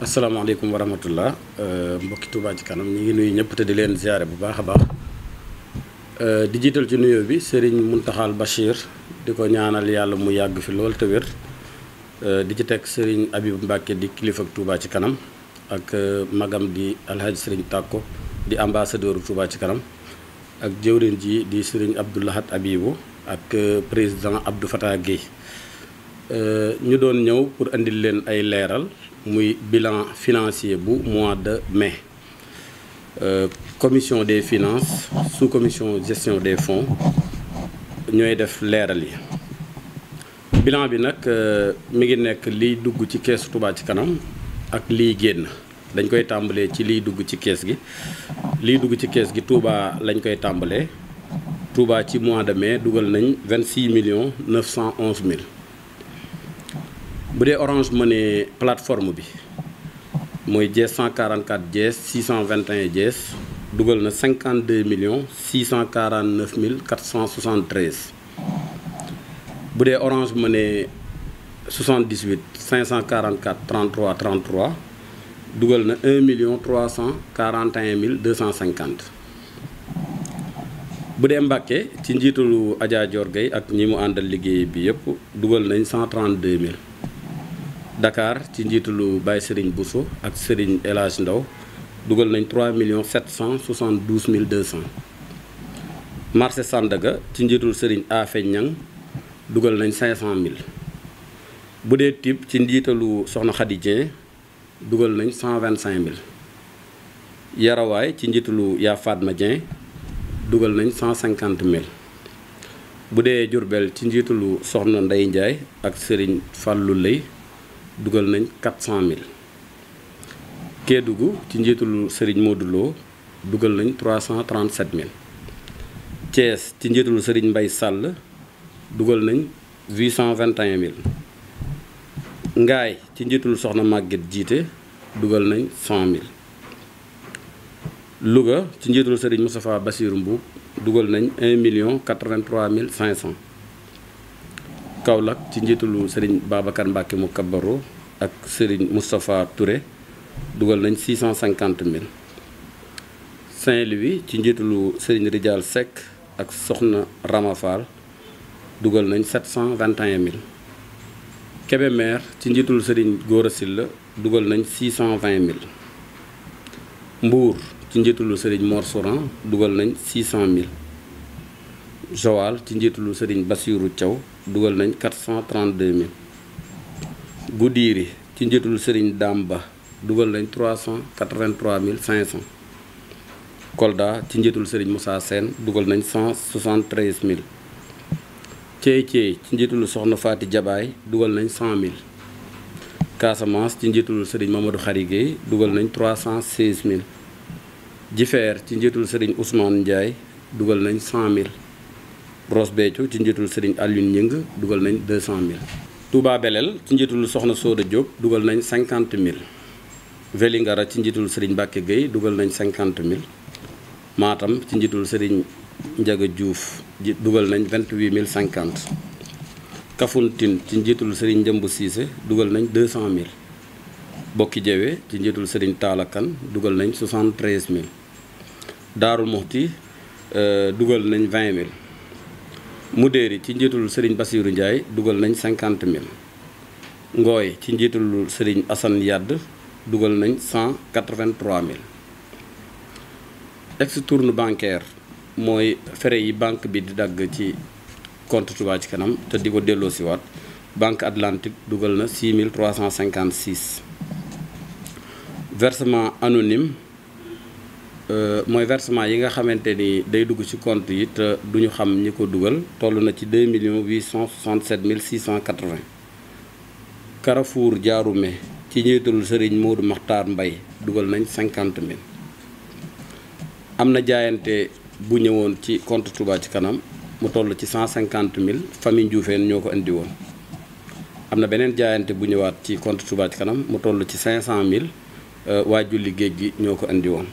asalaamaaleykum wa rahmatullah mbokki Touba ci kanam ñi ngi nuyu ñëpp te di leen ziare bu baax a baax di jiital ci nuyoo bi Serigne Mountakhal Bachir di ko ñaanal yàlla mu yàgg fi lool te wér di ci teg Serigne Abib Mbacke di kilifa Touba ci kanam ak magam di Alhaji Serigne Takko di ambassadeur Touba ci kanam ak jëwriñ ji di Serigne Abdou Lahad Abibou ak président Abdou Fatah Guèye ñu doon ñëw pour andil leen ay leeral muy bilan financier bu mois de mai commission des finances sous-commission gestion des fonds ñooy def leeral yi bilan bi nag mi ngi nekk liy dugg ci keesu Touba ci kanam ak liy génn dañ koy tàmbalee ci liy dugg ci kees gi liy dugg ci kees gi Touba lañ koy tàmbalee Touba ci mois de mai dugal nañ 26 911 000 bu dee Orange Money plateforme bi mooy Dièse 144 Dièse 621 Dièse dugal na 52 649 473 bu dee Orange Money 78 544 33 33 dugal na 1 341 250 bu dee Mbàkke ci njiitalu Adja Dior Gueye ak ñi mu àndal liggéey bi yëpp dugal nañ 132 000 Dakar ci njiitalu Baye Serigne Bousso ak Serigne El Hadj Ndaw dugal nañ 3 772 200 marché Sandaga ci njiitalu Serigne Afe Ñang dugal nañ 500 000 bu dee Typ ci njiitalu Soxna Khady Dieng dugal nañ 125 000 Yarawaay ci njiitalu Ya Fatma Dieng dugal nañ 150 000 bu dee Diourbel ci njiitalu Soxna Ndey Ndiaye ak Serigne Fallou Lay dugal nañ 400 000 Kédougou ci njiitalu Serigne Modou Lo dugal nañ 337 000 Thiès ci njiitalu Serigne Mbaye Sall dugal nañ 821 000 Ngaay ci njiitalu Soxna Maguette Jiite dugal nañ 100 000 Louga ci njiitalu Serigne Moustapha Bassirou Mbuub dugal nañ 1 083 500 Kaolack ci njiitalu Serigne Babacar Mbacke mu Kabaro ak Serigne Moustapha Touré dugal nañ 650 000 Saint-Louis ci njiitalu Serigne Rijal Seck ak Soxna Rama Fall dugal nañ 721 000 Kébémer ci njiitalu Serigne Gora Sylla dugal nañ 620 000 Mbour ci njiitalu Serigne Mor Soran dugal nañ 600 000 Joal ci njiitalu Serigne Bassirou Thiaw dugal nañ 432 000 Goudiri ci njiitalu Serigne Damba dugal nañ 383 500 Kolda ci njiitalu Serigne Moussa Sène dugal nañ 173 000 Thiey Thiey ci njiitalu Soxna Faati Jabaay dugal nañ 100 000 Casamance ci njiitalu Serigne Mamadou Khary Gueye dugal nañ 316 000 Jifeer ci njiitalu Serigne Ousmane Ndiaye dugal nañ 100 000 Ross Béthio ci njiitalu Serigne Alioune Ñing dugal nañ 200 000 Touba Belel ci njiitalu Soxna Soda Diop dugal nañ 50 000 Vélingara ci njiitalu Serigne Mbacke Gueye dugal nañ 50 000 Matam ci njiitalu Serigne Ndiaga Diouf dugal nañ 28 050 Kafountine ci njiitalu Serigne Njëmbu Cissé dugal nañ 200 000 Bokki Jewe ci njiitalu Serigne Talla Kane dugal nañ 73 000 Daaru Muxti dugal nañ 20 000 Mudéeri ci njiitalu Serigne Bassirou Ndiaye dugal nañ 50 000 Ngooy ci njiitalu Serigne Assane Yadd dugal nañ 183 000 ex-tourne bancaire mooy frais yi banque bi di dagg ci compte Touba ci kanam te di ko delloo si waat Banque Atlantique dugal na 6 356 versement anonyme mooy versement yi nga xamante ni day dugg ci compte yi te duñu xam ñi ko dugal toll na ci 2 867 680 Carrefour Diaroumé ci njiitalu Serigne Modou Makhtar Mbaye dugal nañ 50 000 am na jaayante bu ñëwoon ci compte Touba ci kanam mu toll ci 150 000 famille Ndioufène ñoo ko indi woon am na beneen jaayante bu ñëwaat ci compte Touba ci kanam mu toll ci 500 000 waa julli géej gi ñoo ko indi woon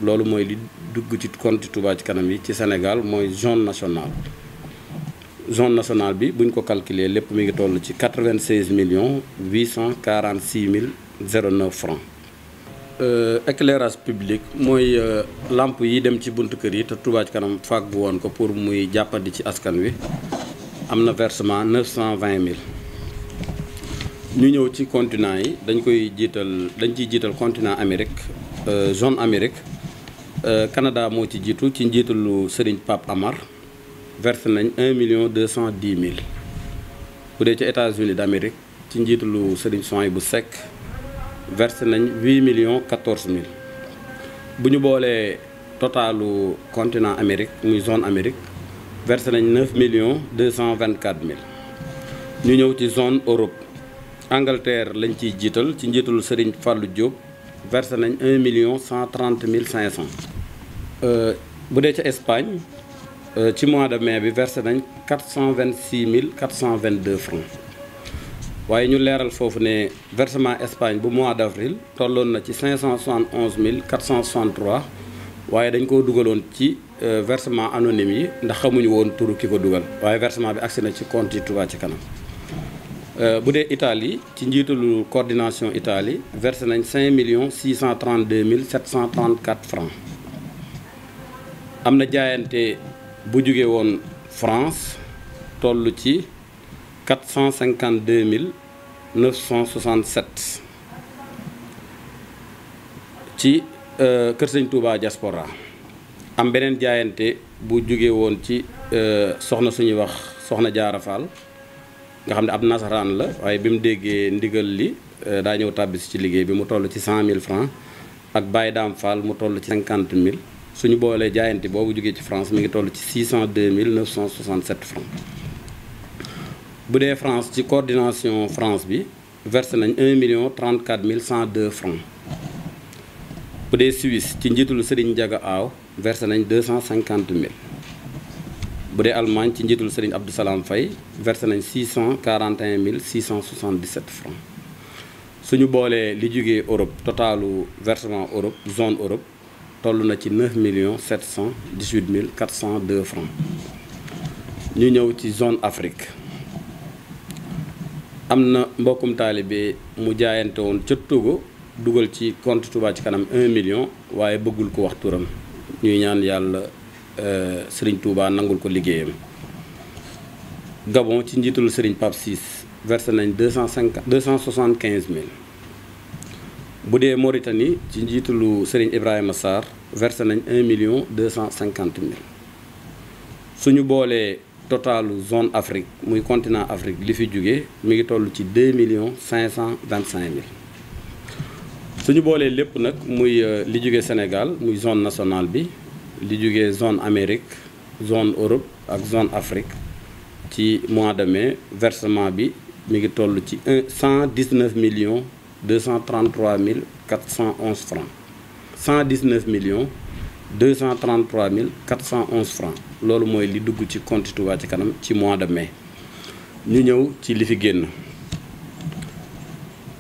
loolu mooy li dugg ci compte Touba ci kanam yi ci Sénégal mooy zone nationale bi buñ ko calculer lépp mi ngi toll ci 96 846 09 francs. Éclairage public mooy lampe yi dem ci buntu kër yi te Touba Ca Kanam fàggu woon ko pour muy jàppandi ci askan wi am na versement 920 000. ñu ñëw ci continent yi dañ ciy jiital continent Amérique zone Amérique Canada moo ci jiitu ci njiitalu Serigne Pape Amar versé nañ 1 210 000. bu dee ci États-Unis d'Amérique ci njiitalu Serigne Souhaïbou Seck versé nañ 8 14 000. bu ñu boolee totalu continent Amérique muy zone Amérique versé nañ 9 224 000. ñu ñëw ci zone Europe Angleterre lañ ciy jiital ci njiitalu Serigne Fallou Diop versé nañ 1 130 500. bu dee ca Espagne ci mois de mai bi versé nañ 426 422 francs. waaye ñu leeral foofu ne versement Espagne bu mois d'avril tolloon na ci 571 463 waaye dañ koo dugaloon ci versement anonyme yi ndax xamuñu woon turu ki ko dugal waaye versement bi agsi na ci compte yi Touba Ca Kanam. bu dee Italie ci njiitalu coordination Italie versé nañ 5 632 734 francs. am na jaayante bu jóge woon France toll ci 452 967 ci Kër Sëñ Touba diaspora. am beneen jaayante bu jóge woon ci soxna suñuy wax soxna Jaara Fall nga xam ne ab nasaraan la waaye bi mu déggee ndigal li daa ñëw tàbbisi ci liggéey bi mu toll ci 100 000 francs ak Baye Dame Fall mu toll ci 50 000 suñu boolee jaayante boobu jógee ci France mi ngi toll ci 602 967 francs. bu dee France ci coordination France bi versé nañ 1 034 102 francs. bu dee Suisse ci njiitalu Serigne Ndiaga Aw versé nañ 250 000. bu dee Allemagne ci njiitalu Serigne Abdou Salam Faye versé nañ 641 677 francs. suñu boolee li jógee Europe totalu versement Europe zone Europe toll na ci 9 718 402 francs. ñu ñëw ci zone Afrique. am na mbokkum taalibe mu jaayante woon ca Togo dugal ci compte Touba Ca Kanam 1 million waaye bëggul ko wax turam ñuy ñaan yàlla Serigne Touba nangul ko liggéeyam. Gabon ci njiitalu Serigne Pape Ciss versé nañ 275 000. bu dee Mauritanie ci njiitalu Serigne Ibrahima Sarr versé nañ 1 250 000. suñu boolee totalu zone Afrique muy continent Afrique li fi jóge mi ngi toll ci 2 525 000. suñu boolee lépp nag muy li jóge Sénégal muy zone nationale bi li jóge zone Amérique zone Europe ak zone Afrique ci mois de mai versement bi mi ngi toll ci 119 233 411 francs. 119 233 411 francs loolu mooy li dugg ci compte Touba Ca Kanam ci mois de mai. ñu ñëw ci li fi génn.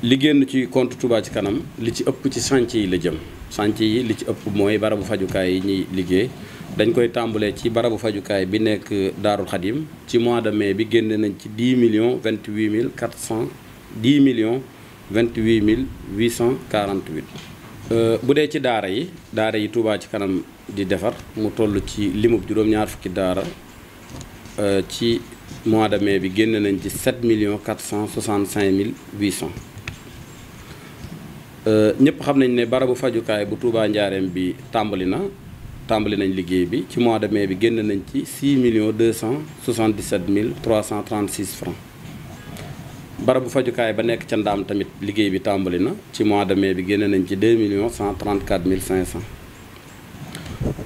li génn ci compte Touba Ca Kanam li ci ëpp ci chantier yi la jëm. chantier yi li ci ëpp mooy barabu fajukaay yi ñuy liggéey dañ koy tàmbalee ci barabu fajukaay bi nekk Daarul Xadim ci mois de mai bi génn nañ ci 10 28 400 10 28 848. bu dee ci daara yi Touba Ca Kanam di defar mu toll ci limub juróom-ñaar fukki daara ci mois de mai bi génn nañ ci 7 465 800. ñëpp xam nañ ne barabu fajukaay bu Touba Njaareem bi tàmbali nañ liggéey bi ci mois de mai bi génn nañ ci 6 277 336 francs. barabu fajukaay ba nekk ca Ndaam tamit liggéey bi tàmbali na ci mois de mai bi génn nañ ci 2 134 500.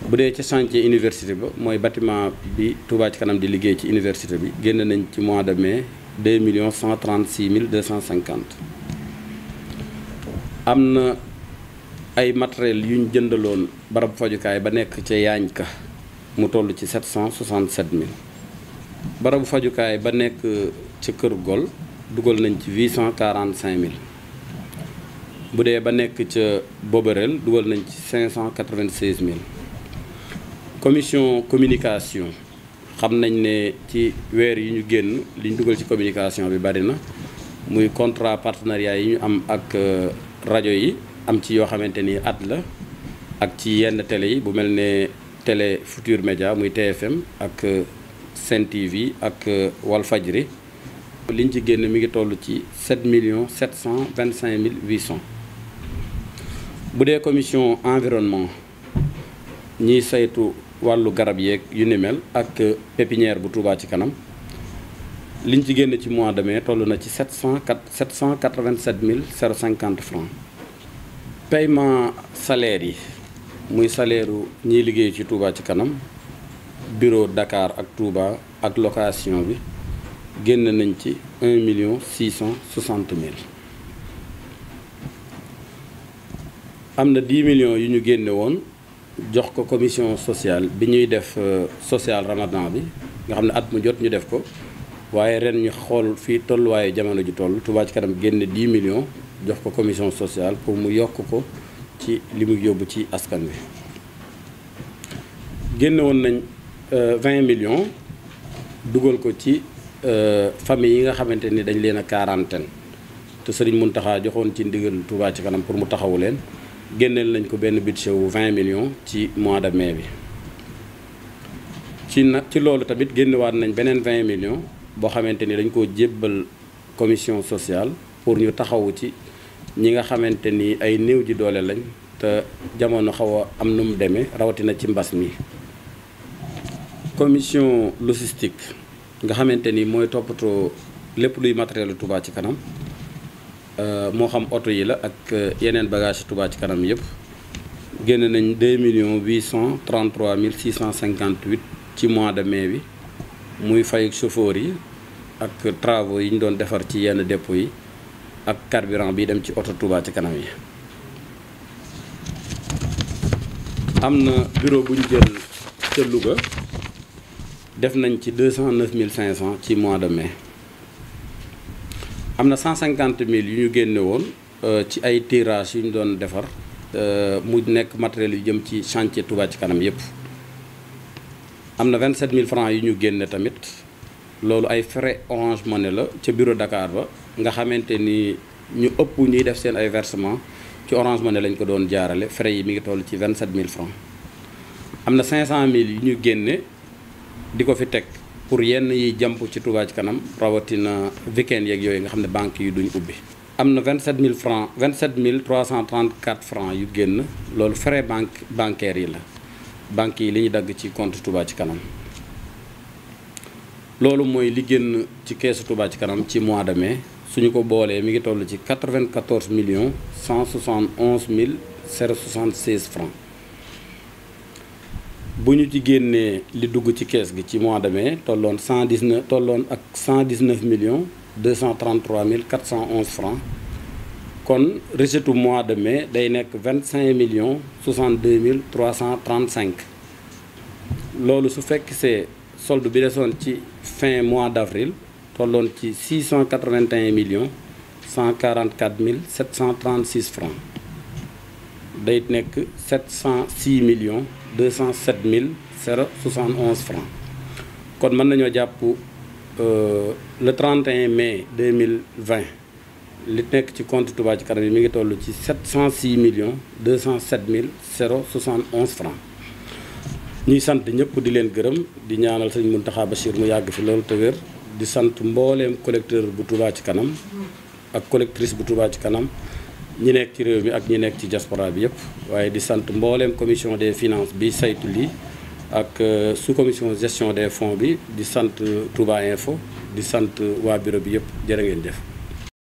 bu dee ca chantier université ba mooy bâtiment bi Touba Ca Kanam di liggéey ci université bi génn nañ ci mois de mai 2 136 250. am na ay matériel yu ñu jëndaloon barabu fajukaay ba nekk ca Yaañka mu toll ci 767 000. barabu fajukaay ba nekk ca Kër Gol dugal nañ ci 845 000. bu dee ba nekk ca Boberel dugal nañ ci 596 000. commission communication xam nañ ne ci weer yi ñu génn li ñu dugal ci communication bi bari na muy contrat partenariat yi ñu am ak rajo yi am ci yoo xamante ni at la ak ci yenn télé yi bu mel ne télé Futur Média muy TFM ak Sen TV ak Walfadjri liñ ci génn mi ngi toll ci 7 725 800. bu dee commission environnement ñiy saytu wàllu garab yeeg yu ni mel ak pépinière bu Touba ci kanam liñ ci génn ci mois de mai toll na ci 787 050 francs. paiement salaire yi muy salaire ñiy liggéey ci Touba ci kanam bureau Dakar ak Touba ak location bi génn nañ ci 1 660 000. am na 10 millions yu ñu génne woon jox ko commission sociale bi ñuy def social ramadan bi nga xam ne at mu jot ñu def ko waaye ren ñu xool fii tolluwaayu jamono ji toll Touba ci kanam génne 10 millions jox ko commission sociale pour mu yokk ko ci li mu yóbbu ci askan wi. génne woon nañ 20 millions dugal ko ci famille yi nga xamante ni dañ leen a quarantaine te Serigne Mountakha joxoon ci ndigal Touba ci kanam pour mu taxawu leen. génneel nañ ko benn budget wu 20 millions ci mois de mai bi ci loolu tamit génnewaat nañ beneen 20 millions boo xamante ni dañ koo jébbal commission sociale pour ñu taxawu ci ñi nga xamante ni ay néew ji doole lañ te jamono xaw a am nu mu demee rawatina ci mbas mi. commission logistique nga xamante ni mooy toppatoo lépp luy matériel Touba ci kanam. moo xam oto yi la ak yeneen bagage Touba ci kanam yëpp génn nañ 2 833 658 ci mois de mai bi muy fay chauffeur yi ak travaux yi ñu doon defar ci yenn dépôt yi ak carburant bi dem ci oto Touba ci kanam yi. am na bureau bu ñu jël ca Louga def nañ ci 209 500 ci mois de mai. am na 150 000 yu ñu génne woon ci ay tirage yu ñu doon defar mu nekk matériel yu jëm ci chantier Touba ci kanam yépp. am na 27 000 francs yu ñu génne tamit loolu ay frais Orange Money la ca bureau Dakar ba nga xamante ni ñu ëpp ñuy def seen ay versement ci Orange Money lañ ko doon jaarale frais yi mi ngi toll ci 27 000 francs. am na 500 000 yu ñu génne di ko fi teg pour yenn yi jàmp ci Touba ci kanam rawatina weekend yeeg yooyu nga xam ne banques yi duñ ubbi. am na 27 000 francs 27 334 francs yu génn loolu frais bancaires yi la banques yi li ñu dagg ci compte Touba ci kanam. loolu mooy li génn ci keesu Touba ci kanam ci mois de mai suñu ko boolee mi ngi toll ci 94 171 076 francs. bu ñu ci génnee li dugg ci kees gi ci mois de mai tolloon 119 233 411 francs kon recette mois de mai day nekk 25 62 335 loolu su fekk see solde bi desoon ci fin mois d'avril tolloon ci 681 144 736 francs day nekk 706 207 071 francs kon mën nañoo jàpp le 31 mai 2020 li nekk ci compte Touba ci kanam yi mi ngi toll ci 706 207 071 francs ñuy sant ñëpp di leen gërëm di ñaanal sëñ Mountakha Bachir mu yàgg fi loolu te wér di sant mbooleem collecteur bu Touba ci kanam ak collectrice bu Touba ci kanam ñi nekk ci réew mi ak ñi nekk ci diaspora bi yëpp waaye di sant mbooleem commission des finances bi saytu lii ak sous commission gestion des fonds bi di sant Touba Info di sant waa bureau bi yëpp jërë ngeen jëf